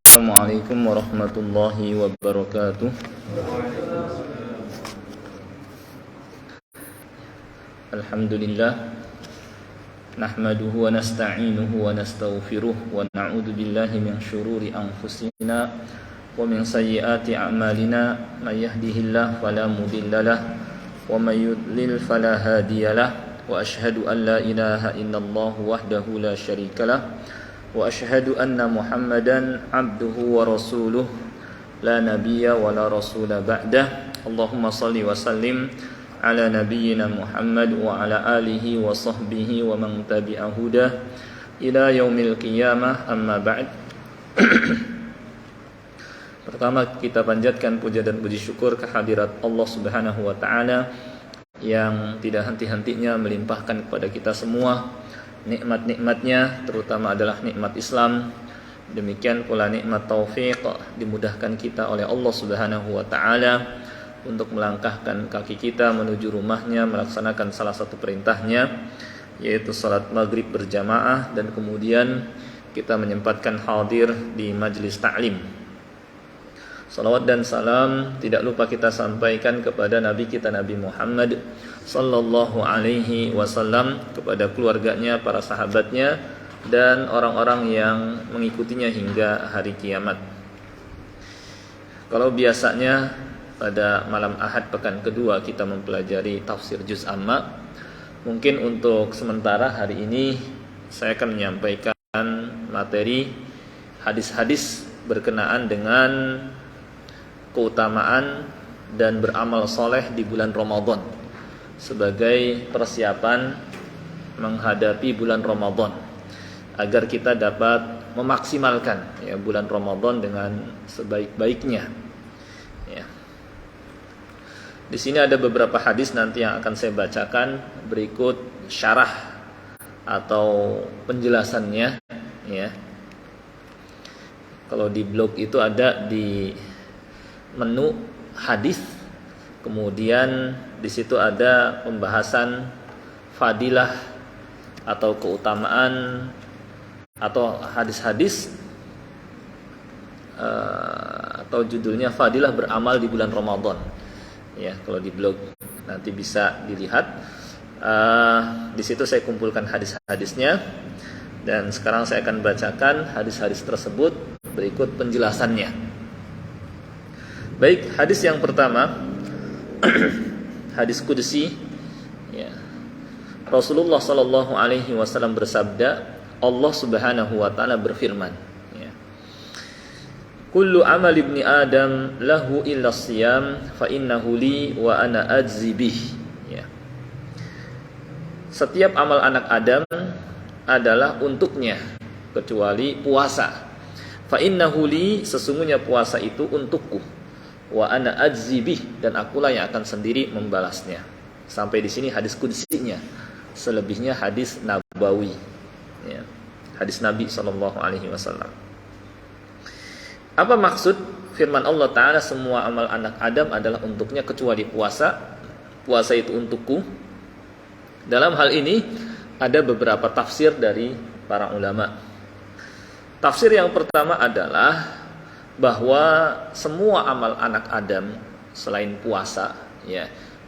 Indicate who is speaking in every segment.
Speaker 1: Assalamualaikum warahmatullahi wabarakatuh. Alhamdulillah, nahmaduhu wa nasta'inuhu wa nastaghfiruh wa na'udzu billahi min syururi anfusina wa min sayyiati a'malina. May yahdihillahu fala mudhillalah wa may yudlil fala hadiyalah. Wa asyhadu an la ilaha illallah wahdahu la syarikalah wa asyhadu anna Muhammadan abduhu wa rasuluh la nabiyya wa la rasula ba'dah. Allahumma salli wa sallim ala nabiyyina Muhammad wa ala alihi wa sahbihi wa man tabi'a hudah ila yaumil qiyamah, amma ba'd. Pertama kita panjatkan puja dan puji syukur kehadirat Allah Subhanahu wa taala yang tidak henti-hentinya melimpahkan kepada kita semua nikmat-nikmatnya, terutama adalah nikmat Islam. Demikian pula nikmat taufik, dimudahkan kita oleh Allah Subhanahu wa taala untuk melangkahkan kaki kita menuju rumahnya, melaksanakan salah satu perintahnya, yaitu salat maghrib berjamaah, dan kemudian kita menyempatkan hadir di majlis ta'lim. Salawat dan salam tidak lupa kita sampaikan kepada Nabi kita Nabi Muhammad sallallahu alaihi wasallam, kepada keluarganya, para sahabatnya, dan orang-orang yang mengikutinya hingga hari kiamat. Kalau biasanya pada malam Ahad pekan kedua kita mempelajari tafsir juz amma, mungkin untuk sementara hari ini saya akan menyampaikan materi hadis-hadis berkenaan dengan keutamaan dan beramal soleh di bulan Ramadan sebagai persiapan menghadapi bulan Ramadan, agar kita dapat memaksimalkan bulan Ramadan dengan sebaik-baiknya. Di sini ada beberapa hadis nanti yang akan saya bacakan, berikut syarah atau penjelasannya. Kalau di blog itu ada di menu hadis, kemudian di situ ada pembahasan fadilah atau keutamaan atau hadis-hadis, atau judulnya fadilah beramal di bulan Ramadan. Kalau di blog nanti bisa dilihat. Di situ saya kumpulkan hadis-hadisnya, dan sekarang saya akan bacakan hadis-hadis tersebut berikut penjelasannya. Baik, hadis yang pertama hadis qudsi. Rasulullah sallallahu alaihi wasallam bersabda, Allah Subhanahu wa taala berfirman, kullu amal ibni adam lahu illa siyam fa innahu li wa ana ajzi bih. Setiap amal anak Adam adalah untuknya kecuali puasa. Fa innahu li, sesungguhnya puasa itu untukku. Wa ana ajzi bih, dan akulah yang akan sendiri membalasnya. Sampai di sini hadis qudsinya. Selebihnya hadis nabawi, hadis Nabi SAW. Apa maksud firman Allah Ta'ala, semua amal anak Adam adalah untuknya kecuali puasa. Puasa itu untukku. Dalam hal ini ada beberapa tafsir dari para ulama. Tafsir yang pertama adalah bahwa semua amal anak Adam selain puasa,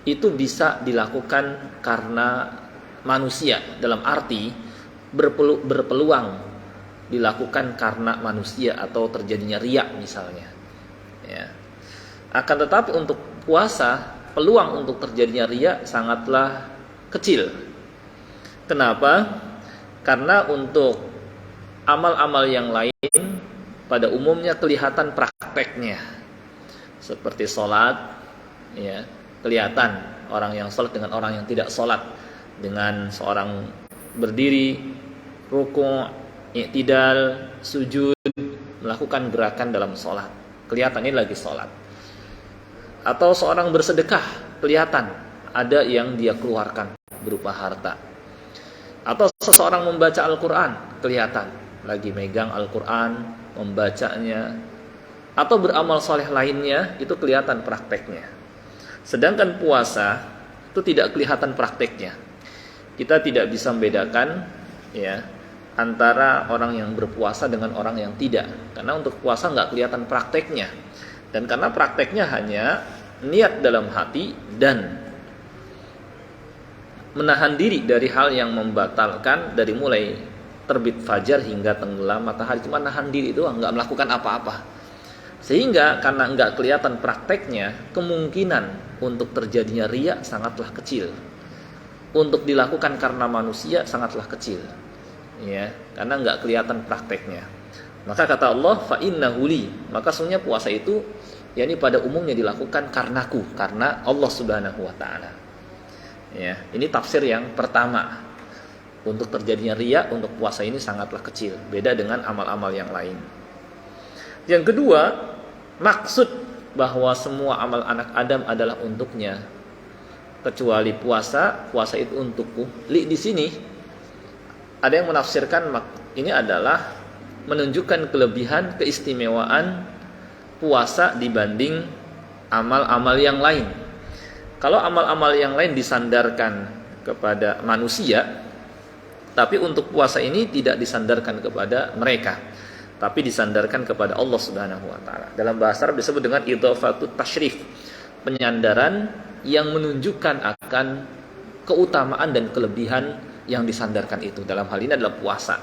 Speaker 1: itu bisa dilakukan karena manusia, dalam arti berpeluang dilakukan karena manusia atau terjadinya riya misalnya. Akan tetapi untuk puasa, peluang untuk terjadinya riya sangatlah kecil. Kenapa? Karena untuk amal-amal yang lain pada umumnya kelihatan prakteknya. Seperti sholat, kelihatan orang yang sholat dengan orang yang tidak sholat, dengan seorang berdiri, ruku', i'tidal, sujud, melakukan gerakan dalam sholat, kelihatan ini lagi sholat. Atau seorang bersedekah, kelihatan ada yang dia keluarkan berupa harta. Atau seseorang membaca Al-Quran, kelihatan lagi megang Al-Quran, membacanya. Atau beramal soleh lainnya, itu kelihatan prakteknya. Sedangkan puasa itu tidak kelihatan prakteknya. Kita tidak bisa membedakan antara orang yang berpuasa dengan orang yang tidak. Karena untuk puasa nggak kelihatan prakteknya. Dan karena prakteknya hanya niat dalam hati dan menahan diri dari hal yang membatalkan dari mulai terbit fajar hingga tenggelam matahari, cuma nahan diri itu nggak melakukan apa-apa. Sehingga karena nggak kelihatan prakteknya, kemungkinan untuk terjadinya riya sangatlah kecil. Untuk dilakukan karena manusia sangatlah kecil. Ya, karena nggak kelihatan prakteknya. Maka kata Allah, fa innahu li, maka sesungguhnya puasa itu yakni pada umumnya dilakukan karenaku, karena Allah Subhanahu wa taala. Ya, ini tafsir yang pertama. Untuk terjadinya riya untuk puasa ini sangatlah kecil, beda dengan amal-amal yang lain. Yang kedua, maksud bahwa semua amal anak Adam adalah untuknya, kecuali puasa itu untukku. Li di sini ada yang menafsirkan ini adalah menunjukkan kelebihan, keistimewaan puasa dibanding amal-amal yang lain. Kalau amal-amal yang lain disandarkan kepada manusia, tapi untuk puasa ini tidak disandarkan kepada mereka, tapi disandarkan kepada Allah Subhanahu wa taala. Dalam bahasa Arab disebut dengan idhofatut tasyrif, penyandaran yang menunjukkan akan keutamaan dan kelebihan yang disandarkan itu. Dalam hal ini adalah puasa.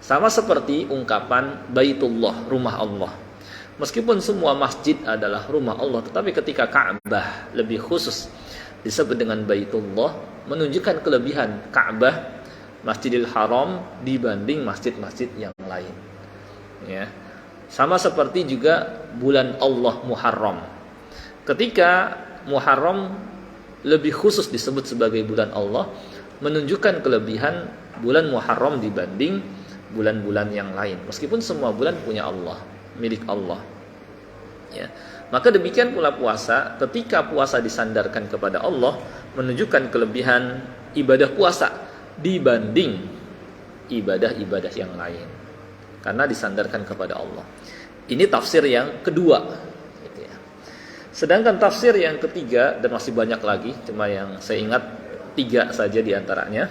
Speaker 1: Sama seperti ungkapan Baitullah, rumah Allah. Meskipun semua masjid adalah rumah Allah, tetapi ketika Ka'bah lebih khusus disebut dengan Baitullah, menunjukkan kelebihan Ka'bah, Masjidil Haram dibanding masjid-masjid yang lain. Ya. Sama seperti juga bulan Allah Muharram. Ketika Muharram lebih khusus disebut sebagai bulan Allah, menunjukkan kelebihan bulan Muharram dibanding bulan-bulan yang lain. Meskipun semua bulan punya Allah, milik Allah. Ya. Maka demikian pula puasa, ketika puasa disandarkan kepada Allah, menunjukkan kelebihan ibadah puasa dibanding ibadah-ibadah yang lain, karena disandarkan kepada Allah. Ini tafsir yang kedua. Sedangkan tafsir yang ketiga, dan masih banyak lagi, cuma yang saya ingat 3 saja diantaranya,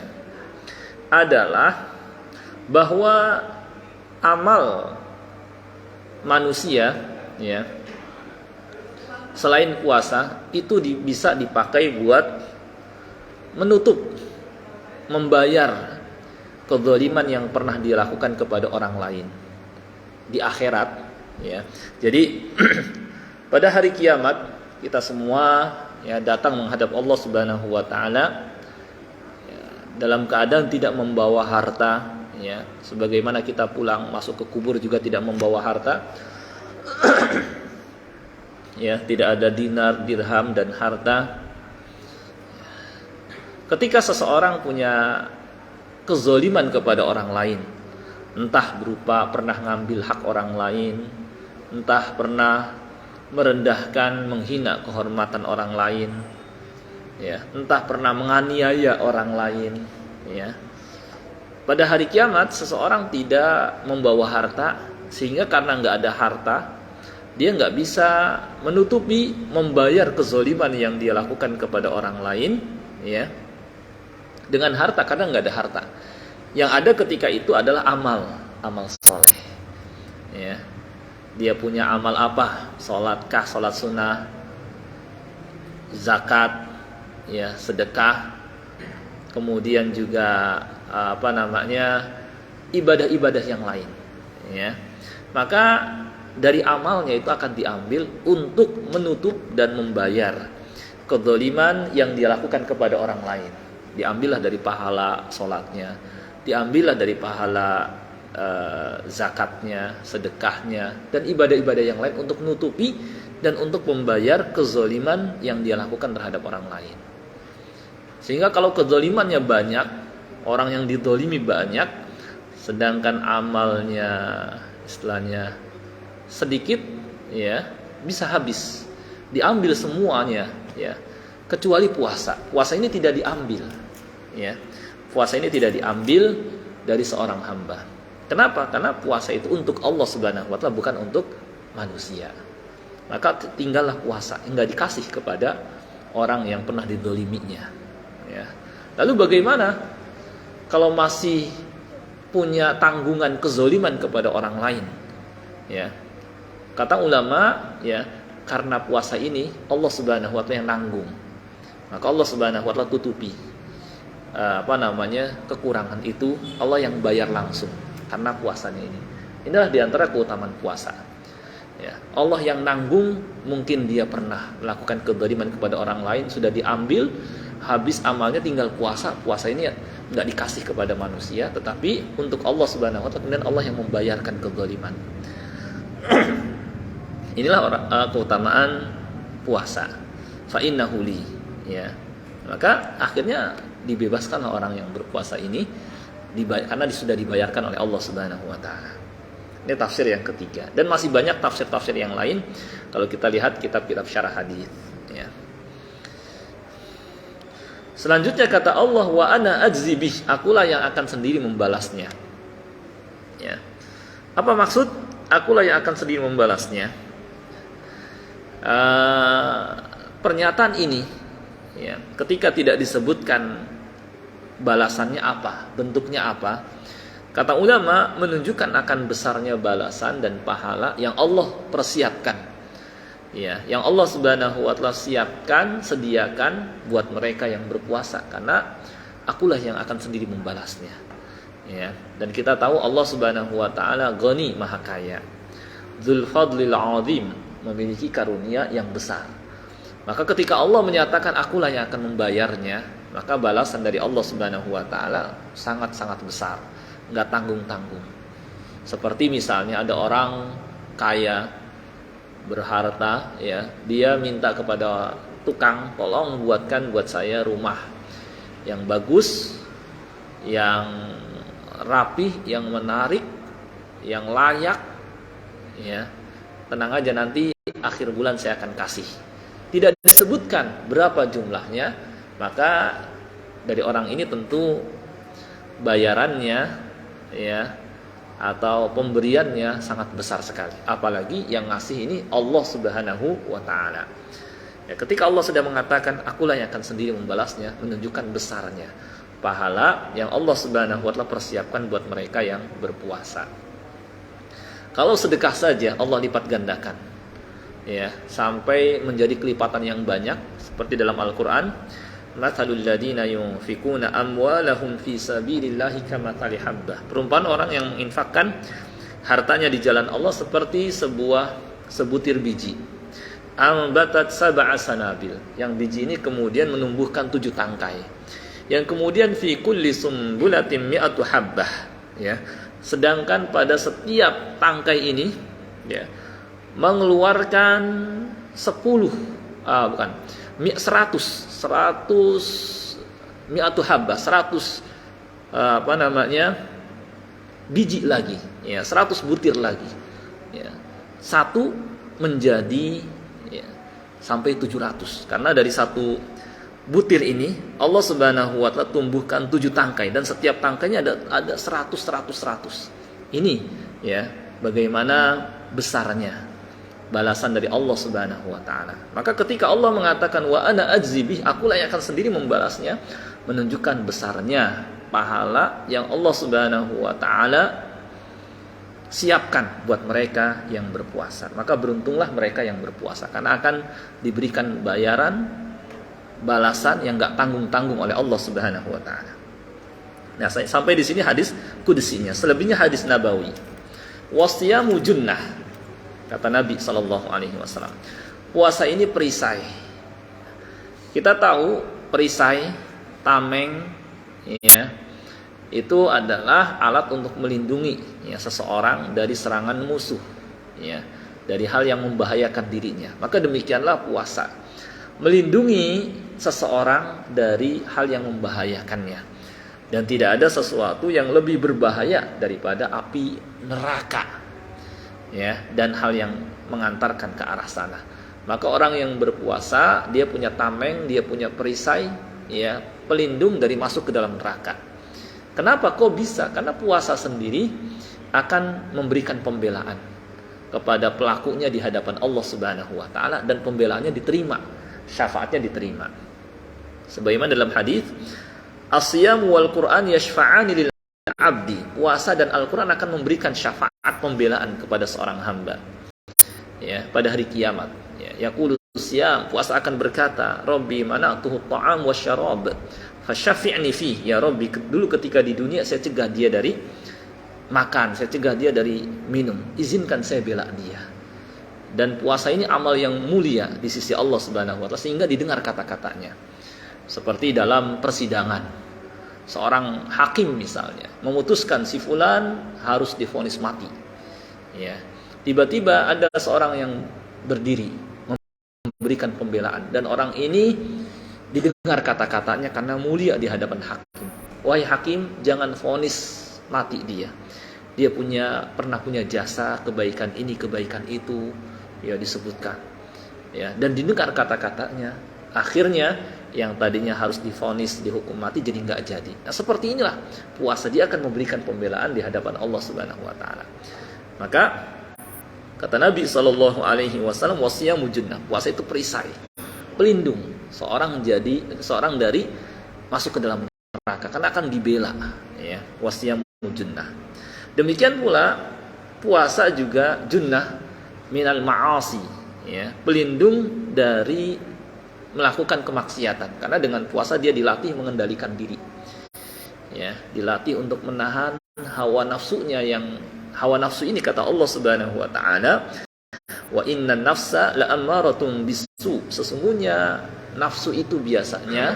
Speaker 1: adalah bahwa amal manusia, ya, selain puasa itu bisa dipakai buat menutup, membayar kezaliman yang pernah dilakukan kepada orang lain di akhirat, ya. Jadi pada hari kiamat kita semua, ya, datang menghadap Allah Subhanahu wa taala, ya, dalam keadaan tidak membawa harta, ya. Sebagaimana kita pulang masuk ke kubur juga tidak membawa harta. Ya, tidak ada dinar, dirham dan harta. Ketika seseorang punya kezaliman kepada orang lain, entah berupa pernah ngambil hak orang lain, entah pernah merendahkan, menghina kehormatan orang lain, ya, entah pernah menganiaya orang lain, ya. Pada hari kiamat seseorang tidak membawa harta, sehingga karena nggak ada harta, dia nggak bisa menutupi, membayar kezaliman yang dia lakukan kepada orang lain, ya, dengan harta, karena nggak ada harta. Yang ada ketika itu adalah amal soleh. Ya, dia punya amal apa? Sholatkah, sholat sunnah, zakat, ya, sedekah, kemudian juga ibadah-ibadah yang lain. Ya, maka dari amalnya itu akan diambil untuk menutup dan membayar kezaliman yang dia lakukan kepada orang lain. Diambillah dari pahala sholatnya, diambillah dari pahala zakatnya, sedekahnya, dan ibadah-ibadah yang lain untuk menutupi dan untuk membayar kezaliman yang dia lakukan terhadap orang lain. Sehingga kalau kezalimannya banyak, orang yang dizalimi banyak, sedangkan amalnya istilahnya sedikit, ya, bisa habis, diambil semuanya, ya, kecuali puasa. Puasa ini tidak diambil, ya. Puasa ini tidak diambil dari seorang hamba. Kenapa? Karena puasa itu untuk Allah Subhanahu wa taala, bukan untuk manusia. Maka tinggallah puasa, enggak dikasih kepada orang yang pernah dizaliminya, ya. Lalu bagaimana kalau masih punya tanggungan kezoliman kepada orang lain. Ya. Kata ulama, ya, karena puasa ini Allah Subhanahu wa taala yang nanggung. Maka Allah Subhanahu wa taala tutupi kekurangan itu, Allah yang bayar langsung karena puasanya ini. Inilah diantara keutamaan puasa. Ya, Allah yang nanggung. Mungkin dia pernah melakukan kezaliman kepada orang lain, sudah diambil, habis amalnya tinggal puasa. Puasa ini ya nggak dikasih kepada manusia, tetapi untuk Allah Subhanahu wa taala, kemudian Allah yang membayarkan kezaliman. Inilah keutamaan puasa. Fa innahu li, ya. Maka akhirnya dibebaskanlah orang yang berpuasa ini karena sudah dibayarkan oleh Allah Subhanahu wa taala. Ini tafsir yang ketiga, dan masih banyak tafsir-tafsir yang lain kalau kita lihat kitab-kitab syarah hadis, ya. Selanjutnya kata Allah, wa ana ajzi bih, akulah yang akan sendiri membalasnya. Ya. Apa maksud akulah yang akan sendiri membalasnya? Pernyataan ini, ya, ketika tidak disebutkan balasannya apa, bentuknya apa, kata ulama menunjukkan akan besarnya balasan dan pahala yang Allah persiapkan, ya, yang Allah Subhanahu wa taala siapkan, sediakan buat mereka yang berpuasa, karena akulah yang akan sendiri membalasnya, ya. Dan kita tahu Allah Subhanahu wa taala Ghani, Maha Kaya, Dzul Fadlil Azim, memiliki karunia yang besar. Maka ketika Allah menyatakan akulah yang akan membayarnya, maka balasan dari Allah Subhanahu wa taala sangat-sangat besar, enggak tanggung-tanggung. Seperti misalnya ada orang kaya, berharta, ya, dia minta kepada tukang, tolong buatkan buat saya rumah yang bagus, yang rapih, yang menarik, yang layak, ya. Tenang aja, nanti akhir bulan saya akan kasih. Tidak disebutkan berapa jumlahnya, maka dari orang ini tentu bayarannya, ya, atau pemberiannya sangat besar sekali. Apalagi yang ngasih ini Allah Subhanahu wa taala. Ya, ketika Allah sudah mengatakan akulah yang akan sendiri membalasnya, menunjukkan besarnya pahala yang Allah Subhanahu wa taala persiapkan buat mereka yang berpuasa. Kalau sedekah saja Allah lipat gandakan, ya, sampai menjadi kelipatan yang banyak, seperti dalam Al-Qur'an, mathalul ladina yunfikuna amwalahum fi sabilillahi kamathali habbah. Perumpamaan orang yang menginfakkan hartanya di jalan Allah seperti sebutir biji. Ambatat sab'a sanabil. Yang biji ini kemudian menumbuhkan 7 tangkai. Yang kemudian fi kulli sumbulatin mi'atu habbah, ya. Sedangkan pada setiap tangkai ini, ya, mengeluarkan 100 mi'atu habbah, 100 biji lagi, ya, 100 butir lagi, ya. Satu menjadi, ya, sampai 700, karena dari satu butir ini Allah Subhanahu wa taala tumbuhkan 7 tangkai, dan setiap tangkainya ada 100. Ini, ya, bagaimana besarnya balasan dari Allah Subhanahu wa taala. Maka ketika Allah mengatakan wa ana ajzi bih, akulah yang akan sendiri membalasnya, menunjukkan besarnya pahala yang Allah Subhanahu wa taala siapkan buat mereka yang berpuasa. Maka beruntunglah mereka yang berpuasa, karena akan diberikan bayaran, balasan yang enggak tanggung-tanggung oleh Allah Subhanahu wa taala. Nah, sampai di sini hadis qudsinya. Selebihnya hadis nabawi. Wasiyamu junnah. Kata Nabi sallallahu alaihi wasallam, puasa ini perisai. Kita tahu perisai, tameng, ya, itu adalah alat untuk melindungi, ya, seseorang dari serangan musuh, ya, dari hal yang membahayakan dirinya. Maka demikianlah puasa, melindungi seseorang dari hal yang membahayakannya. Dan tidak ada sesuatu yang lebih berbahaya daripada api neraka, ya, dan hal yang mengantarkan ke arah sana. Maka orang yang berpuasa, dia punya tameng, dia punya perisai, ya, pelindung dari masuk ke dalam neraka. Kenapa kok bisa? Karena puasa sendiri akan memberikan pembelaan kepada pelakunya di hadapan Allah Subhanahu wa taala, dan pembelaannya diterima, syafaatnya diterima. Sebagaimana dalam hadis, as-siyam wal Qur'an yashfa'ani lil abdi. Puasa dan Al-Quran akan memberikan syafaat pembelaan kepada seorang hamba. Ya, pada hari kiamat. Ya, yaqulu siyam, puasa akan berkata, Rabbi mana'tuhu ta'am wa syarab, fasyafi'ni fi. Ya Rabbi, dulu ketika di dunia saya cegah dia dari makan, saya cegah dia dari minum. Izinkan saya bela dia. Dan puasa ini amal yang mulia di sisi Allah Subhanahu wa taala sehingga didengar kata-katanya. Seperti dalam persidangan. Seorang hakim misalnya memutuskan si fulan harus divonis mati. Ya. Tiba-tiba ada seorang yang berdiri memberikan pembelaan dan orang ini didengar kata-katanya karena mulia di hadapan hakim. Wahai hakim, jangan vonis mati dia. Dia pernah punya jasa kebaikan ini, kebaikan itu, ya disebutkan. Ya, dan didengar kata-katanya. Akhirnya yang tadinya harus divonis dihukum mati jadi nggak jadi. Nah, seperti inilah puasa, dia akan memberikan pembelaan di hadapan Allah Subhanahu wa taala. Maka kata Nabi sallallahu alaihi wasallam, wasiyamu junnah. Puasa itu perisai, pelindung seorang dari masuk ke dalam neraka karena akan dibela, ya. Wasiyamu junnah. Demikian pula puasa juga junnah minal ma'asi, ya, pelindung dari melakukan kemaksiatan karena dengan puasa dia dilatih mengendalikan diri, ya, dilatih untuk menahan hawa nafsunya. Yang hawa nafsu ini kata Allah Subhanahu wa taala, wa innan nafsa la'ammaratun bisu, sesungguhnya nafsu itu biasanya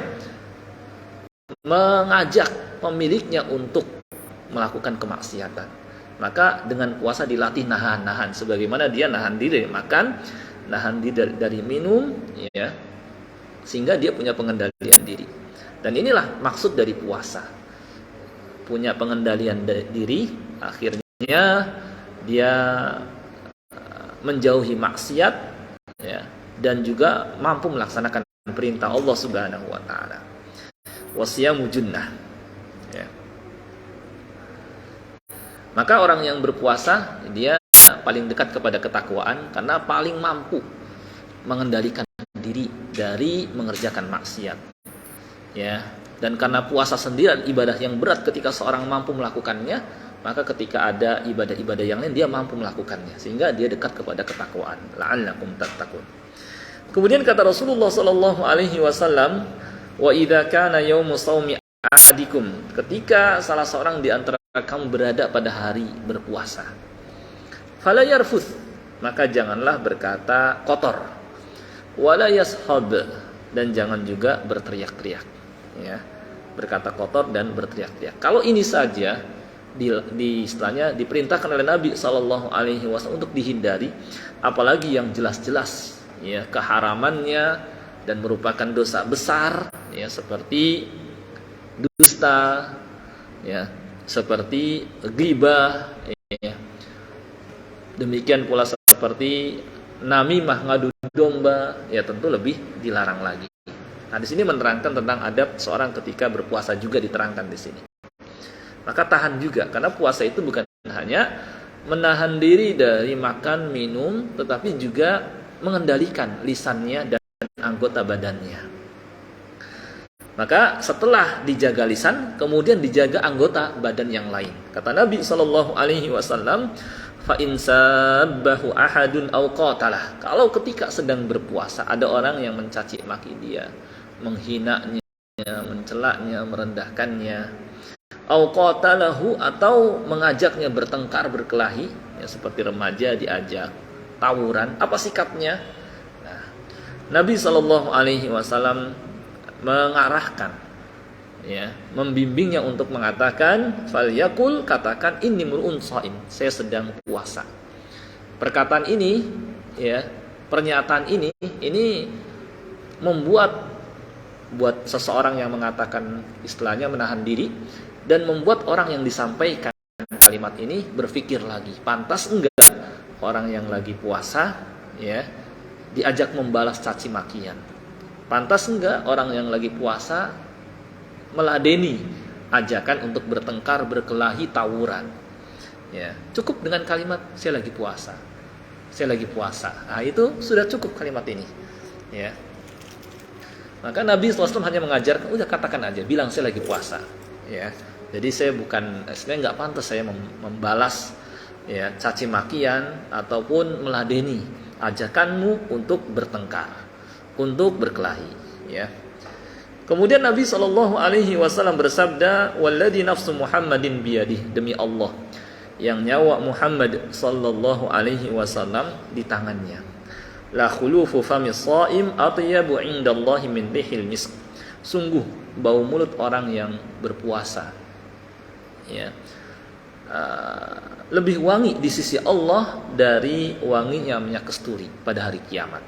Speaker 1: mengajak pemiliknya untuk melakukan kemaksiatan. Maka dengan puasa dilatih nahan sebagaimana dia nahan diri dari makan, nahan diri dari minum, ya, sehingga dia punya pengendalian diri. Dan inilah maksud dari puasa. Punya pengendalian diri, akhirnya dia menjauhi maksiat, ya, dan juga mampu melaksanakan perintah Allah Subhanahu wa taala. Wasiyamu junnah. Ya. Maka orang yang berpuasa dia paling dekat kepada ketakwaan karena paling mampu mengendalikan diri dari mengerjakan maksiat, ya. Dan karena puasa sendiri ibadah yang berat, ketika seorang mampu melakukannya, maka ketika ada ibadah-ibadah yang lain dia mampu melakukannya sehingga dia dekat kepada ketakwaan. La'allakum tattaqun. Kemudian kata Rasulullah sallallahu alaihi wasallam, wa idza kana yaumu shaumi ahadikum, ketika salah seorang di antara kamu berada pada hari berpuasa, fala yarfuth, maka janganlah berkata kotor, wala yashab, dan jangan juga berteriak-teriak, ya, berkata kotor dan berteriak-teriak. Kalau ini saja di istilahnya diperintahkan oleh Nabi sallallahu alaihi wasallam untuk dihindari, apalagi yang jelas-jelas, ya, keharamannya dan merupakan dosa besar, ya, seperti dusta, ya, seperti ghibah, ya. Demikian pula seperti namimah, ngadu domba, ya tentu lebih dilarang lagi. Nah, di sini menerangkan tentang adab seorang ketika berpuasa juga diterangkan di sini. Maka tahan juga, karena puasa itu bukan hanya menahan diri dari makan, minum, tetapi juga mengendalikan lisannya dan anggota badannya. Maka setelah dijaga lisan, kemudian dijaga anggota badan yang lain. Kata Nabi sallallahu alaihi wasallam, fa in sabbahu ahadun aw qatalah. Kalau ketika sedang berpuasa ada orang yang mencaci maki dia, menghinanya, mencelaknya, merendahkannya, aw qatalahu, atau mengajaknya bertengkar, berkelahi, ya, seperti remaja diajak tawuran, apa sikapnya? Nah, Nabi sallallahu alaihi wasallam mengarahkan, ya, membimbingnya untuk mengatakan, falyakul, katakan, inni mur'un shaim, saya sedang puasa. Perkataan ini, ya, pernyataan ini membuat buat seseorang yang mengatakan istilahnya menahan diri, dan membuat orang yang disampaikan kalimat ini berpikir lagi, pantas enggak orang yang lagi puasa, ya, diajak membalas caci makian. Pantas enggak orang yang lagi puasa meladeni ajakan untuk bertengkar, berkelahi, tawuran. Ya, cukup dengan kalimat saya lagi puasa. Saya lagi puasa. Nah, itu sudah cukup kalimat ini. Ya. Maka Nabi SAW hanya mengajarkan, udah katakan aja, bilang saya lagi puasa. Ya. Jadi saya bukan, sebenarnya nggak pantas saya membalas ya caci makian ataupun meladeni ajakanmu untuk bertengkar, untuk berkelahi, ya. Kemudian Nabi Shallallahu Alaihi Wasallam bersabda, "Walladzi nafsu Muhammadin biyadih, demi Allah yang nyawa Muhammad Sallallahu Alaihi Wasallam di tangannya. La khulufu famis shaim atyabu indallahi min rihil misk." Sungguh bau mulut orang yang berpuasa, ya, lebih wangi di sisi Allah dari wanginya minyak kasturi pada hari kiamat.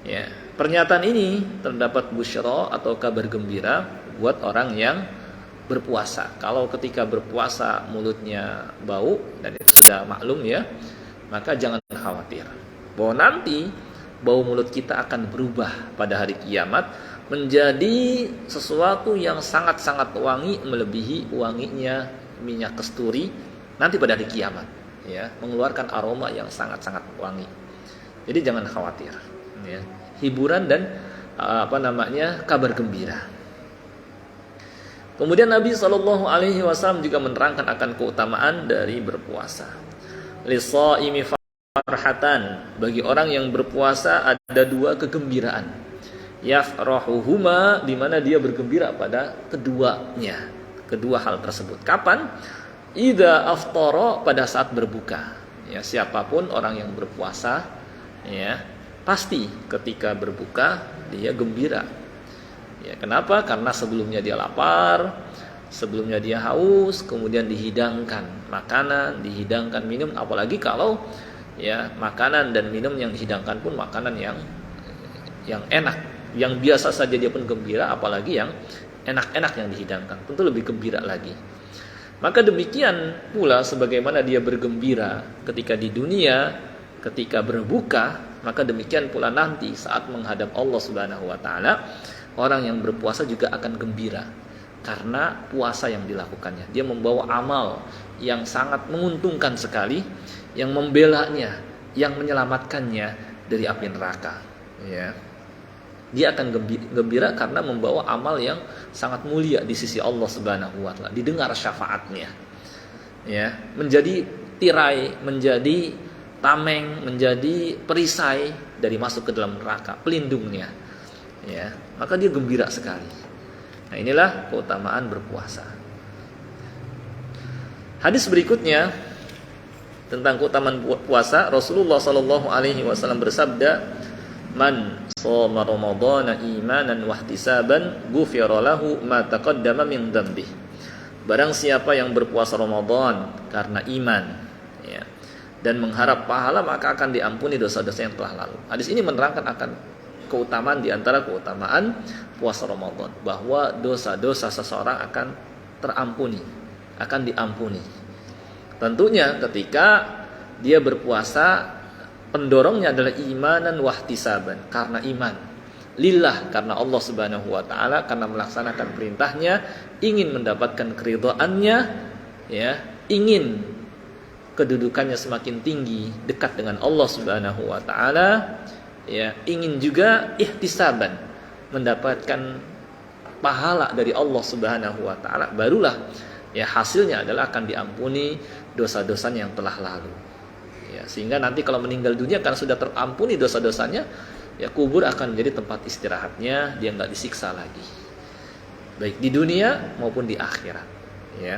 Speaker 1: Ya, pernyataan ini terdapat busyra atau kabar gembira buat orang yang berpuasa. Kalau ketika berpuasa mulutnya bau, dan itu sudah maklum ya, maka jangan khawatir bahwa nanti bau mulut kita akan berubah pada hari kiamat menjadi sesuatu yang sangat-sangat wangi, melebihi wanginya minyak kasturi nanti pada hari kiamat, ya, mengeluarkan aroma yang sangat-sangat wangi. Jadi jangan khawatir, ya. Hiburan dan kabar gembira. Kemudian Nabi Shallallahu Alaihi Wasallam juga menerangkan akan keutamaan dari berpuasa. Lisaimi farhatan, bagi orang yang berpuasa ada dua kegembiraan. Yafrahuhuma, di mana dia bergembira pada keduanya, kedua hal tersebut. Kapan? Idza aftara, pada saat berbuka. Ya, siapapun orang yang berpuasa, ya, pasti ketika berbuka dia gembira. Ya, kenapa? Karena sebelumnya dia lapar, sebelumnya dia haus, kemudian dihidangkan makanan, dihidangkan minum, apalagi kalau ya makanan dan minum yang dihidangkan pun makanan yang enak, yang biasa saja dia pun gembira, apalagi yang enak-enak yang dihidangkan, tentu lebih gembira lagi. Maka demikian pula sebagaimana dia bergembira ketika di dunia, ketika berbuka, maka demikian pula nanti saat menghadap Allah Subhanahu wa taala, orang yang berpuasa juga akan gembira karena puasa yang dilakukannya. Dia membawa amal yang sangat menguntungkan sekali, yang membelanya, yang menyelamatkannya dari api neraka, ya. Dia akan gembira karena membawa amal yang sangat mulia di sisi Allah Subhanahu wa taala, didengar syafaatnya, ya, menjadi tirai, menjadi tameng, menjadi perisai dari masuk ke dalam neraka, pelindungnya, ya. Maka dia gembira sekali. Nah, inilah keutamaan berpuasa. Hadis berikutnya tentang keutamaan puasa, Rasulullah Shallallahu Alaihi Wasallam bersabda, "Man shoma Ramadhana imanan wahtisaban, ghufira lahu ma taqaddama min dzambih." Barang siapa yang berpuasa Ramadan karena iman, ya, dan mengharap pahala, maka akan diampuni dosa-dosa yang telah lalu. Hadis ini menerangkan akan keutamaan, di antara keutamaan puasa Ramadan, bahwa dosa-dosa seseorang akan terampuni, akan diampuni. Tentunya ketika dia berpuasa, pendorongnya adalah imanan wahtisaban, karena iman, lillah, karena Allah Subhanahu wa taala, karena melaksanakan perintahnya, ingin mendapatkan keridhaannya, ya, ingin kedudukannya semakin tinggi, dekat dengan Allah Subhanahu wa taala, ya, ingin juga ihtisaban, mendapatkan pahala dari Allah Subhanahu wa taala, barulah ya hasilnya adalah akan diampuni dosa-dosanya yang telah lalu. Ya, sehingga nanti kalau meninggal dunia karena sudah terampuni dosa-dosanya, ya kubur akan menjadi tempat istirahatnya, dia nggak disiksa lagi, baik di dunia maupun di akhirat, ya.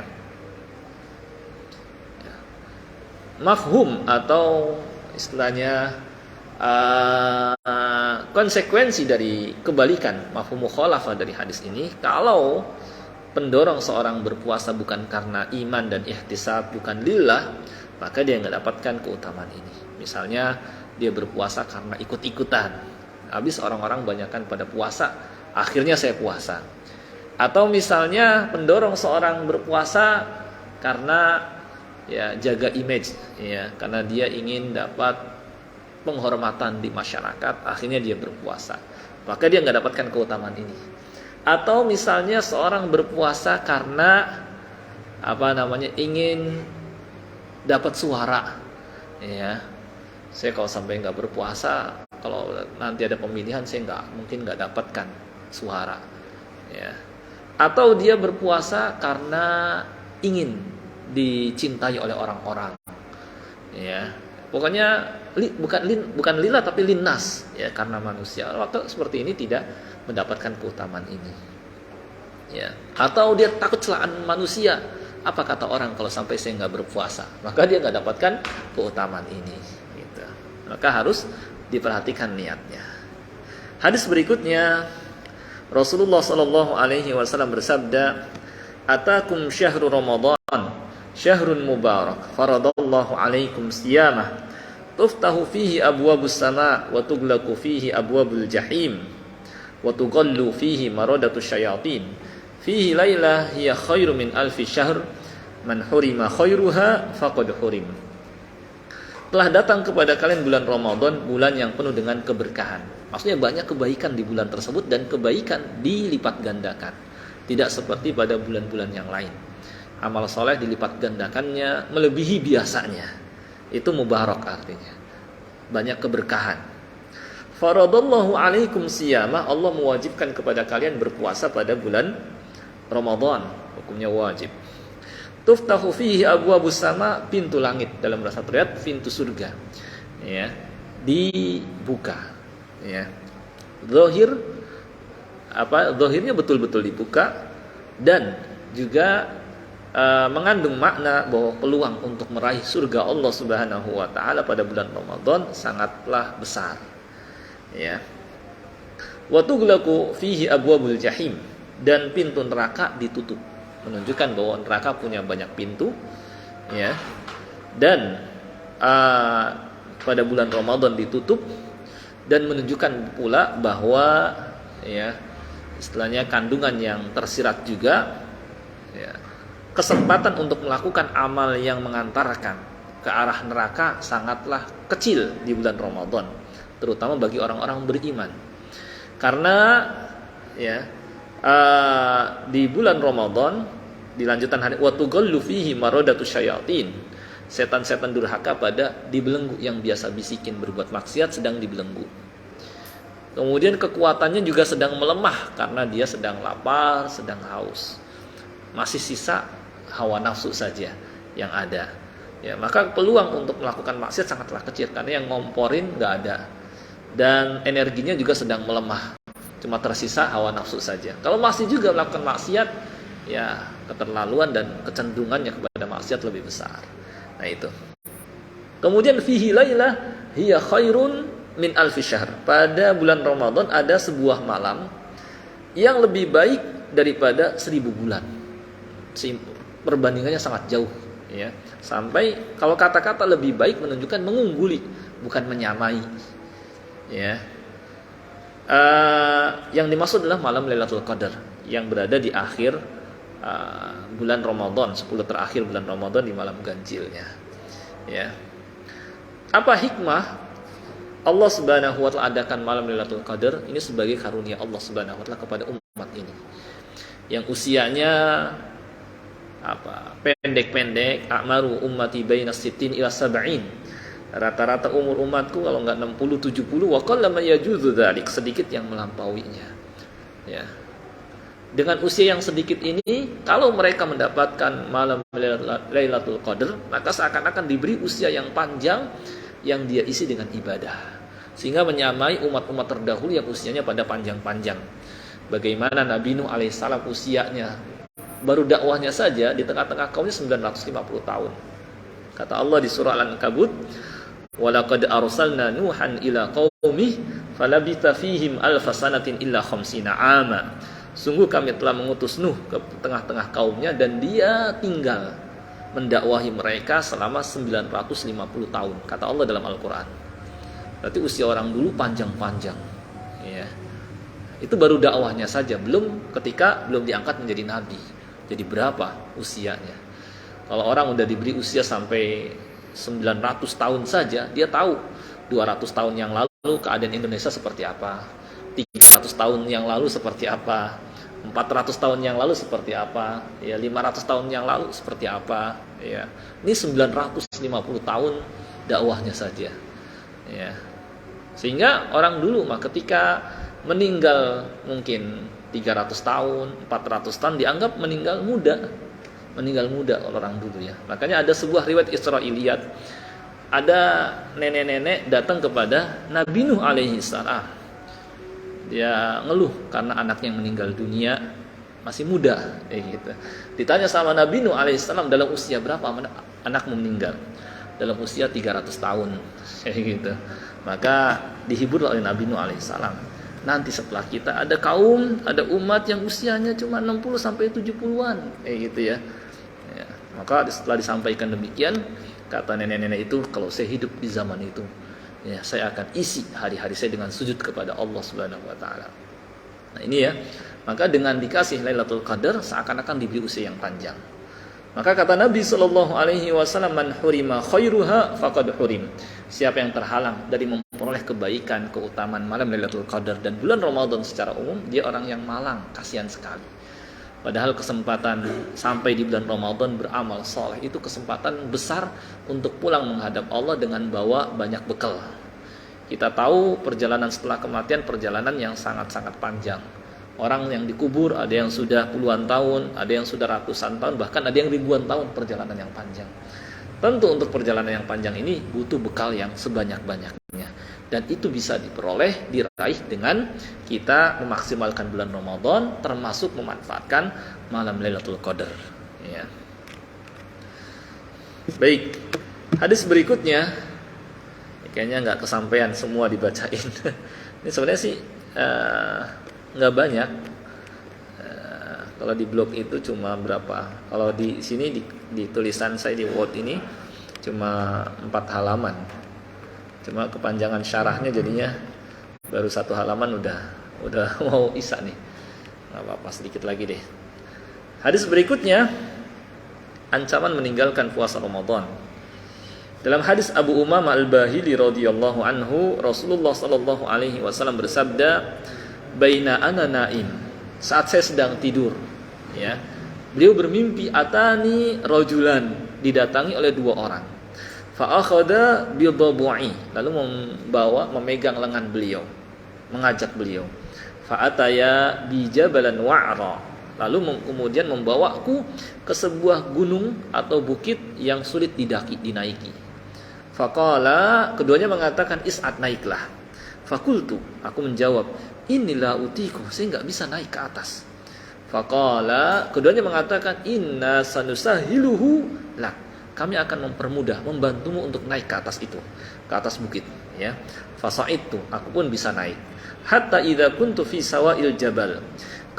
Speaker 1: Mafhum atau istilahnya konsekuensi dari kebalikan, mafhum mukhalafah dari hadis ini, kalau pendorong seorang berpuasa bukan karena iman dan ihtisab, bukan lillah, maka dia nggak dapatkan keutamaan ini. Misalnya dia berpuasa karena ikut-ikutan, habis orang-orang banyakkan pada puasa, akhirnya saya puasa. Atau misalnya pendorong seorang berpuasa karena ya jaga image, ya, karena dia ingin dapat penghormatan di masyarakat, akhirnya dia berpuasa, maka dia nggak dapatkan keutamaan ini. Atau misalnya seorang berpuasa karena ingin dapat suara, ya, saya kalau sampai nggak berpuasa, kalau nanti ada pemilihan saya mungkin nggak dapatkan suara, ya. atau dia berpuasa karena ingin dicintai oleh orang-orang. Ya, pokoknya bukan lillah tapi linnas, ya, karena manusia. Waktu seperti ini tidak mendapatkan keutamaan ini. Ya, atau dia takut celaan manusia. Apa kata orang kalau sampai saya nggak berpuasa? Maka dia nggak dapatkan keutamaan ini. Gitu. Maka harus diperhatikan niatnya. Hadis berikutnya, Rasulullah Shallallahu Alaihi Wasallam bersabda, "Atakum syahru Ramadan, syahrun mubarak, faradallahu alaikum siyamah, tuftahu fihi abwabus sama, wa tughlaqu fihi abwabul jahim, wa tughallu fihi maradatus syayatin. Fihi lailah hiya khairu min alfi syahr, man hurima khairuha faqad hurim." Telah datang kepada kalian bulan Ramadan, bulan yang penuh dengan keberkahan. Maksudnya banyak kebaikan di bulan tersebut dan kebaikan dilipat gandakan. Tidak seperti pada bulan-bulan yang lain. Amal soleh dilipat gandakannya melebihi biasanya. Itu mubarak artinya. Banyak keberkahan. Faradallahu alaikum siyamah, Allah mewajibkan kepada kalian berpuasa pada bulan Ramadan. Hukumnya wajib. Tuftahu fihi abwabus sama, pintu langit, dalam bahasa riwayat pintu surga, ya, dibuka, ya. Zahirnya betul-betul dibuka dan juga mengandung makna bahwa peluang untuk meraih surga Allah Subhanahu wa taala pada bulan Ramadan sangatlah besar, ya. Wa tughlaqu fihi abwabul jahim, dan pintu neraka ditutup, menunjukkan bahwa neraka punya banyak pintu, ya. Dan pada bulan Ramadan ditutup, dan menunjukkan pula bahwa, ya, istilahnya kandungan yang tersirat juga, ya, kesempatan untuk melakukan amal yang mengantarkan ke arah neraka sangatlah kecil di bulan Ramadan, terutama bagi orang-orang beriman. Karena, ya, di bulan Ramadan dilanjutan hari wa tughallu fihi maradatus syayatin, setan-setan durhaka pada dibelenggu, yang biasa bisikin berbuat maksiat sedang dibelenggu. Kemudian kekuatannya juga sedang melemah karena dia sedang lapar, sedang haus. Masih sisa hawa nafsu saja yang ada. Ya, maka peluang untuk melakukan maksiat sangatlah kecil karena yang ngomporin nggak ada. Dan energinya juga sedang melemah. Cuma tersisa hawa nafsu saja. Kalau masih juga melakukan maksiat, ya, keterlaluan dan kecenderungannya kepada maksiat lebih besar. Nah, itu. Kemudian fihi lailah hiya khairun min alfi syahr. Pada bulan Ramadan ada sebuah malam yang lebih baik daripada 1000 bulan. Perbandingannya sangat jauh, ya. Sampai kalau kata-kata lebih baik menunjukkan mengungguli, bukan menyamai, ya. Yang dimaksud adalah malam Lailatul Qadar yang berada di akhir bulan Ramadan, 10 terakhir bulan Ramadan, di malam ganjilnya, ya. Apa hikmah Allah Subhanahu wa taala adakan malam Lailatul Qadar ini? Sebagai karunia Allah Subhanahu wa taala kepada umat ini yang usianya pendek-pendek. A'maru ummati baina sittin ila sab'in. Rata-rata umur umatku kalau enggak 60-70, wa qallama yajuzu dzalik, sedikit yang melampauinya, ya. Dengan usia yang sedikit ini, kalau mereka mendapatkan malam Lailatul Qadar, maka seakan-akan diberi usia yang panjang yang dia isi dengan ibadah, sehingga menyamai umat-umat terdahulu yang usianya pada panjang-panjang. Bagaimana Nabi Nuh alaihissalam usianya, baru dakwahnya saja di tengah-tengah kaumnya 950 tahun. Kata Allah di surah Al-Ankabut, "Walaqad arsalna Nuhan ila qaumih falabitha fihim alfa sanatin illa khamsina 'ama." Sungguh kami telah mengutus Nuh ke tengah-tengah kaumnya dan dia tinggal mendakwahi mereka selama 950 tahun, kata Allah dalam Al-Qur'an. Berarti usia orang dulu panjang-panjang, ya. Itu baru dakwahnya saja, belum ketika belum diangkat menjadi nabi. Jadi berapa usianya? Kalau orang udah diberi usia sampai 900 tahun saja, dia tahu 200 tahun yang lalu keadaan Indonesia seperti apa, 300 tahun yang lalu seperti apa, 400 tahun yang lalu seperti apa, ya 500 tahun yang lalu seperti apa, ya. Ini 950 tahun dakwahnya saja, ya. Sehingga orang dulu mah ketika meninggal mungkin 300 tahun, 400 tahun dianggap meninggal muda. Meninggal muda orang dulu ya. Makanya ada sebuah riwayat Israiliyat, ada nenek-nenek datang kepada Nabi Nuh alaihi salam. Dia ngeluh karena anaknya yang meninggal dunia masih muda, gitu. Ditanya sama Nabi Nuh alaihi salam, dalam usia berapa anakmu meninggal? Dalam usia 300 tahun, gitu. Maka dihibur oleh Nabi Nuh alaihi salam. Nanti setelah kita ada kaum, ada umat yang usianya cuma 60 sampai 70-an, gitu ya. Maka setelah disampaikan demikian, kata nenek-nenek itu, kalau saya hidup di zaman itu, ya saya akan isi hari-hari saya dengan sujud kepada Allah Subhanahu wa taala. Nah, ini ya. Maka dengan dikasih Lailatul Qadar seakan-akan diberi usia yang panjang. Maka kata Nabi sallallahu alaihi wasallam, man hurima khairuha faqad hurim. Siapa yang terhalang dari memperoleh kebaikan, keutamaan malam Lailatul Qadar dan bulan Ramadan secara umum, dia orang yang malang, kasihan sekali. Padahal kesempatan sampai di bulan Ramadan beramal soleh itu kesempatan besar untuk pulang menghadap Allah dengan bawa banyak bekal. Kita tahu perjalanan setelah kematian perjalanan yang sangat-sangat panjang. Orang yang dikubur ada yang sudah puluhan tahun, ada yang sudah ratusan tahun, bahkan ada yang ribuan tahun perjalanan yang panjang. Tentu untuk perjalanan yang panjang ini butuh bekal yang sebanyak-banyaknya. Dan itu bisa diperoleh, diraih dengan kita memaksimalkan bulan Ramadan, termasuk memanfaatkan malam Lailatul Qadar. Ya. Baik, hadis berikutnya, kayaknya nggak kesampaian semua dibacain. Ini sebenarnya sih nggak banyak. Kalau di blog itu cuma berapa? Kalau di sini di tulisan saya di Word ini cuma 4 halaman. Cuma kepanjangan syarahnya jadinya baru 1 halaman udah mau isya nih. Nggak apa-apa, sedikit lagi deh. Hadis berikutnya, ancaman meninggalkan puasa Ramadan. Dalam hadis Abu Umamah Al-Bahili radhiyallahu anhu, Rasulullah sallallahu alaihi wasallam bersabda, "Baina ana naim." Saat saya sedang tidur, ya. Beliau bermimpi atani rajulan, didatangi oleh 2 orang. Fa akhadha bi dhabu'i, lalu memegang lengan beliau, mengajak beliau. Fa ataya bi jabalan wa'ra, lalu kemudian membawaku ke sebuah gunung atau bukit yang sulit dinaiki. Faqala, keduanya mengatakan is'ad, naiklah. Fakultu, aku menjawab, inilah utiku, saya enggak bisa naik ke atas. Faqala, keduanya mengatakan inna sanusahiluhu lak, kami akan mempermudah, membantumu untuk naik ke atas itu, ke atas bukit, ya. Fasa'idtu, aku pun bisa naik. Hatta idza kuntu fi sawa'il jabal,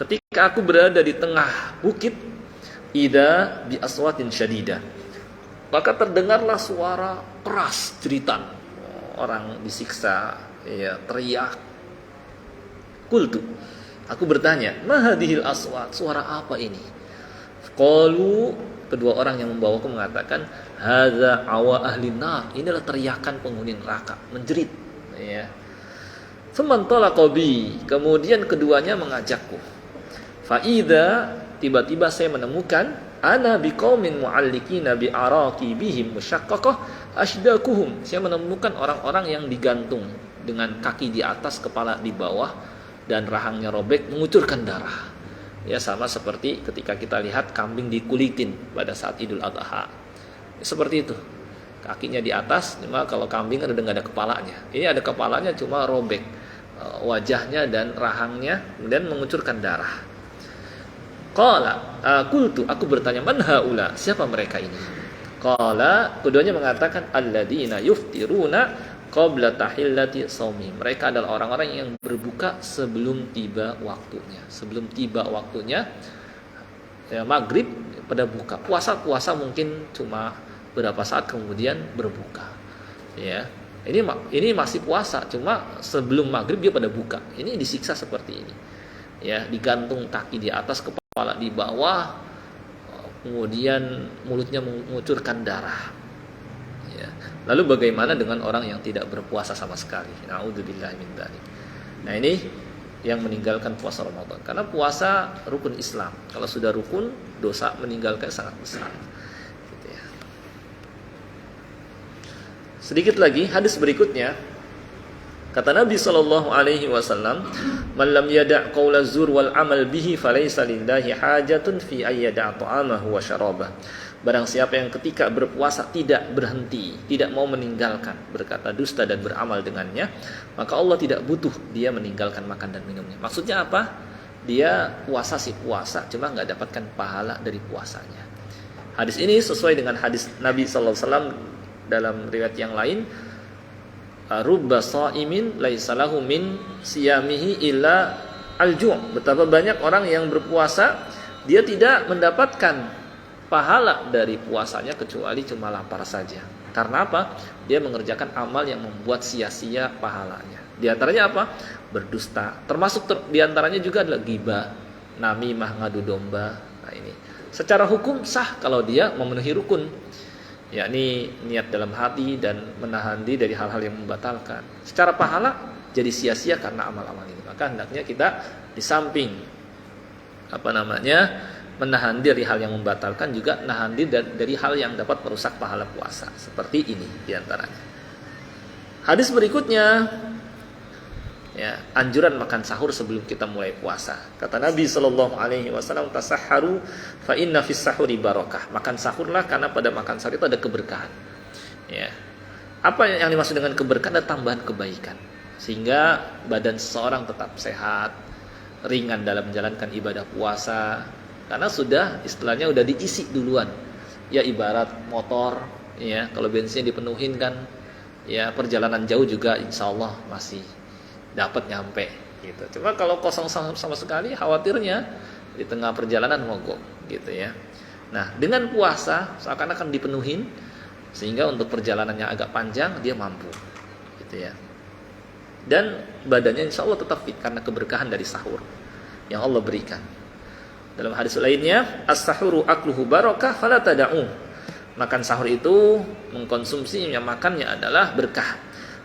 Speaker 1: ketika aku berada di tengah bukit, idza bi aswatin syadidah, maka terdengarlah suara keras jeritan, orang disiksa, ya, teriak. Qultu, aku bertanya, ma hadhil aswat, suara apa ini? Qalu, kedua orang yang membawaku mengatakan, hadza awa ahli nar, inilah teriakan penghuni neraka, menjerit, ya. Famantalaqa bi, kemudian keduanya mengajakku. Fa idza, tiba-tiba saya menemukan, ana biqaumin mu'allikina bi araqibihim musyaqqaqah ashdaquhum, saya menemukan orang-orang yang digantung dengan kaki di atas, kepala di bawah, dan rahangnya robek, mengucurkan darah. Ya, sama seperti ketika kita lihat kambing dikulitin pada saat Idul Adha. Seperti itu. Kakinya di atas, cuma kalau kambing kan udah nggak ada kepalanya. Ini ada kepalanya cuma robek, wajahnya dan rahangnya, kemudian mengucurkan darah. Qala, qultu, aku bertanya, man haula, siapa mereka ini? Qala, keduanya mengatakan, alladzina yuftiruna qabla tahillati shaumi, mereka adalah orang-orang yang berbuka sebelum tiba waktunya. Sebelum tiba waktunya, ya, maghrib pada buka. Puasa mungkin cuma berapa saat kemudian berbuka. Ya, ini masih puasa, cuma sebelum maghrib dia pada buka. Ini disiksa seperti ini. Ya, digantung kaki di atas, kepala di bawah, kemudian mulutnya mengucurkan darah. Ya. Lalu bagaimana dengan orang yang tidak berpuasa sama sekali? Na'udzubillah min dzalik. Nah, ini yang meninggalkan puasa Ramadan. Karena puasa rukun Islam. Kalau sudah rukun, dosa meninggalkan sangat besar. Gitu ya. Sedikit lagi, hadis berikutnya. Kata Nabi sallallahu alaihi wasallam, "Man lam yada' qaula zur wal amal bihi falaysa lillahi hajatun fi ay yada' ta'amahu wa syarabah." Barang siapa yang ketika berpuasa tidak berhenti, tidak mau meninggalkan berkata dusta dan beramal dengannya, maka Allah tidak butuh dia meninggalkan makan dan minumnya. Maksudnya apa? Dia puasa sih puasa, cuma nggak dapatkan pahala dari puasanya. Hadis ini sesuai dengan hadis Nabi sallallahu alaihi wasallam dalam riwayat yang lain, rubba sha'imin laisa lahu min siyamihi illa al-ju'. Betapa banyak orang yang berpuasa dia tidak mendapatkan pahala dari puasanya kecuali cuma lapar saja. Karena apa? Dia mengerjakan amal yang membuat sia-sia pahalanya. Di antaranya apa? Berdusta. Termasuk di antaranya juga adalah ghibah, namimah, ngadu domba. Nah ini secara hukum sah kalau dia memenuhi rukun, yakni niat dalam hati dan menahan diri dari hal-hal yang membatalkan. Secara pahala jadi sia-sia karena amal-amal ini. Maka hendaknya kita di samping menahan diri dari hal yang membatalkan, juga nahan diri dari hal yang dapat merusak pahala puasa. Seperti ini diantaranya. Hadis berikutnya, ya, anjuran makan sahur sebelum kita mulai puasa. Kata Nabi sallallahu alaihi wasallam, "Tasahharu fa inna fis sahuri barakah." Makan sahurlah karena pada makan sahur itu ada keberkahan. Ya. Apa yang dimaksud dengan keberkahan? Ada tambahan kebaikan. Sehingga badan seseorang tetap sehat, ringan dalam menjalankan ibadah puasa. Karena istilahnya udah diisi duluan. Ya ibarat motor, ya, kalau bensinnya dipenuhin kan, ya perjalanan jauh juga insya Allah masih dapat nyampe gitu. Cuma kalau kosong sama sekali, khawatirnya di tengah perjalanan mogok gitu ya. Nah, dengan puasa seakan-akan dipenuhin sehingga untuk perjalanannya agak panjang dia mampu gitu ya. Dan badannya insya Allah tetap fit karena keberkahan dari sahur yang Allah berikan. Dalam hadis lainnya, as-sahuru akluhu barakah fala tada'u. Makan sahur itu mengkonsumsinya, makannya adalah berkah,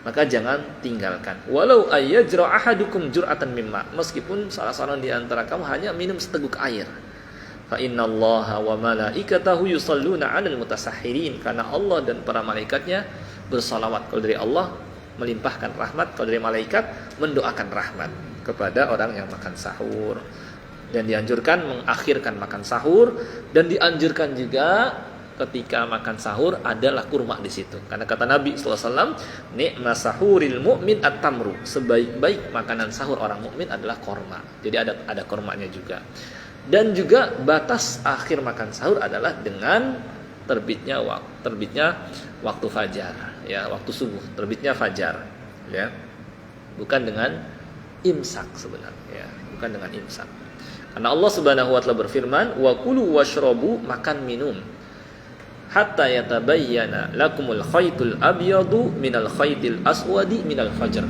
Speaker 1: maka jangan tinggalkan. Walau ayyajra ahadukum jur'atan mimma, meskipun salah seorang di antara kamu hanya minum seteguk air. Fa innallaha wa malaikatahu yusalluna 'alal mutasahhirin, karena Allah dan para malaikatnya bersalawat. Kalau dari Allah melimpahkan rahmat, kalau dari malaikat mendoakan rahmat kepada orang yang makan sahur. Dan dianjurkan mengakhirkan makan sahur, dan dianjurkan juga ketika makan sahur adalah kurma di situ. Karena kata Nabi sallallahu alaihi wasallam, "Ni'ma sahuril mu'min at-tamru." Sebaik-baik makanan sahur orang mukmin adalah kurma. Jadi ada kurmanya juga. Dan juga batas akhir makan sahur adalah dengan terbitnya waktu fajar, ya, waktu subuh, terbitnya fajar, ya. Bukan dengan imsak sebenarnya, ya, bukan dengan imsak. Karena Allah Subhanahu wa taala berfirman, "Wa kulu washrabu," makan minum, "hatta yatabayyana lakumul khaytul abyadu minal khaytil aswadi minal fajr."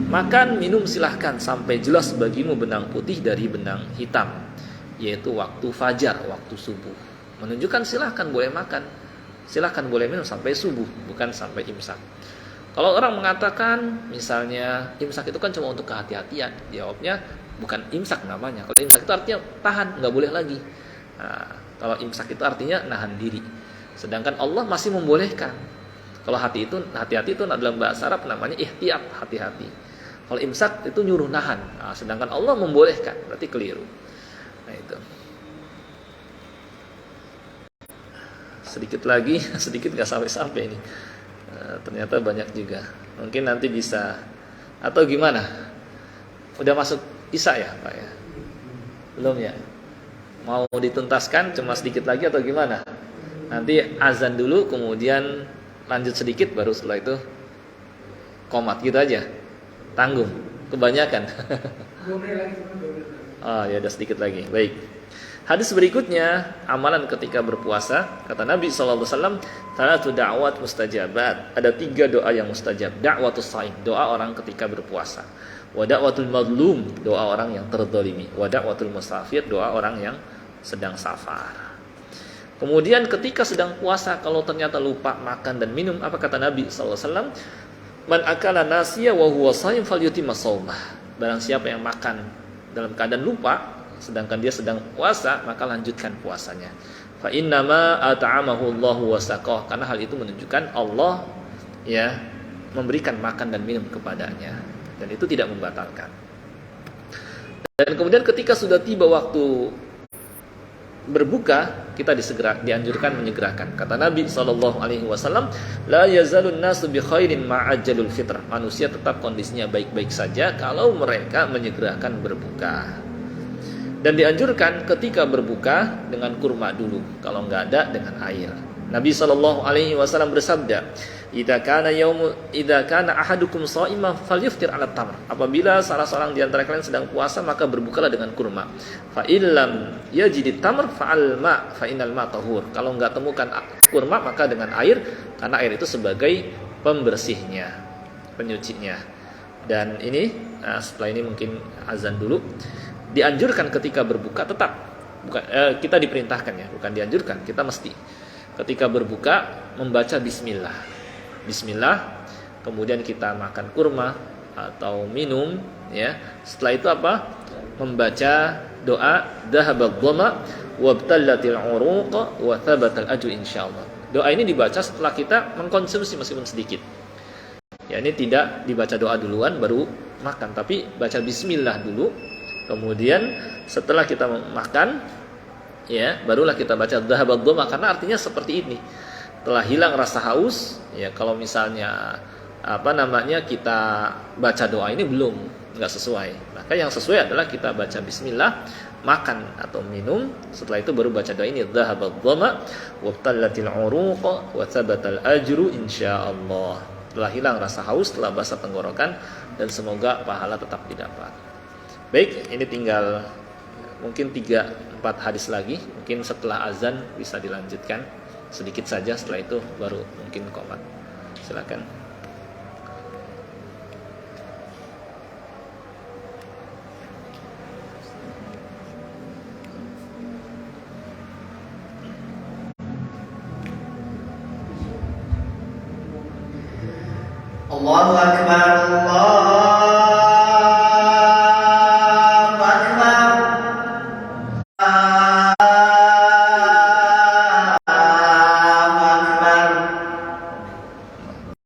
Speaker 1: Makan minum silahkan sampai jelas bagimu benang putih dari benang hitam, yaitu waktu fajar, waktu subuh. Menunjukkan silahkan boleh makan, silahkan boleh minum sampai subuh, bukan sampai imsak. Kalau orang mengatakan misalnya imsak itu kan cuma untuk kehati-hatian, jawabnya bukan imsak namanya. Kalau imsak itu artinya tahan, nggak boleh lagi. Nah, kalau imsak itu artinya nahan diri. Sedangkan Allah masih membolehkan. Kalau hati-hati itu dalam bahasa Arab namanya ihtiyat, hati-hati. Kalau imsak itu nyuruh nahan. Nah, sedangkan Allah membolehkan, berarti keliru. Nah itu. Sedikit lagi, sedikit nggak sampai-sampai ini. Ternyata banyak juga. Mungkin nanti bisa atau gimana? Udah masuk Isya ya Pak ya? Belum ya? Mau dituntaskan cuma sedikit lagi atau gimana? Nanti azan dulu kemudian lanjut sedikit baru setelah itu qomat gitu aja. Tanggung, kebanyakan. Oh ya udah sedikit lagi. Baik. Hadis berikutnya, amalan ketika berpuasa, kata Nabi SAW, "Thalatu da'wat mustajabat." Ada 3 doa yang mustajab. Da'watus shaim, doa orang ketika berpuasa. Wa da'watul mazlum, doa orang yang terzalimi. Wa da'watul musafir, doa orang yang sedang safar. Kemudian ketika sedang puasa, kalau ternyata lupa makan dan minum, apa kata Nabi SAW? "Man akala nasiya wa huwa shaim falyutimma shaumah." Barang siapa yang makan dalam keadaan lupa, sedangkan dia sedang puasa, maka lanjutkan puasanya. Fa innama at'amahu Allahu wa saqah, karena hal itu menunjukkan Allah ya memberikan makan dan minum kepadanya, dan itu tidak membatalkan. Dan kemudian ketika sudah tiba waktu berbuka, kita dianjurkan menyegerakan. Kata Nabi SAW, la yazalun nasu bi khairin ma'ajjalul fitrah. Manusia tetap kondisinya baik-baik saja kalau mereka menyegerakan berbuka. Dan dianjurkan ketika berbuka dengan kurma dulu, kalau nggak ada dengan air. Nabi SAW bersabda, idza kana ahadukum sha'iman falyuftir 'ala tamr. Apabila salah seorang di antara kalian sedang puasa, maka berbukalah dengan kurma. Fa illam yajid tamr fa'al ma fa innal ma tahur. Kalau enggak temukan kurma, maka dengan air, karena air itu sebagai pembersihnya, penyucinya. Dan ini setelah ini mungkin azan dulu. Dianjurkan ketika berbuka tetap kita diperintahkan ya, bukan dianjurkan, kita mesti ketika berbuka membaca bismillah. Bismillah, kemudian kita makan kurma atau minum ya. Setelah itu apa? Membaca doa dhahabadh dhama wabtallatil uruq wa thabatal ajru insyaallah. Doa ini dibaca setelah kita mengkonsumsi meskipun sedikit. Ya, ini tidak dibaca doa duluan baru makan, tapi baca bismillah dulu. Kemudian setelah kita makan ya, barulah kita baca dhahabadh dhama, karena artinya seperti ini. Telah hilang rasa haus, ya kalau misalnya kita baca doa ini belum, nggak sesuai. Maka yang sesuai adalah kita baca bismillah, makan atau minum, setelah itu baru baca doa ini dhahabadh dhama wabtallatil uruq wa thabatal ajru insyaallah. Telah hilang rasa haus, telah basah tenggorokan, dan semoga pahala tetap didapat. Baik, ini tinggal mungkin 3-4 hadis lagi, mungkin setelah azan bisa dilanjutkan sedikit saja, setelah itu baru mungkin qomat. Silakan.
Speaker 2: Allahu akbar, Allah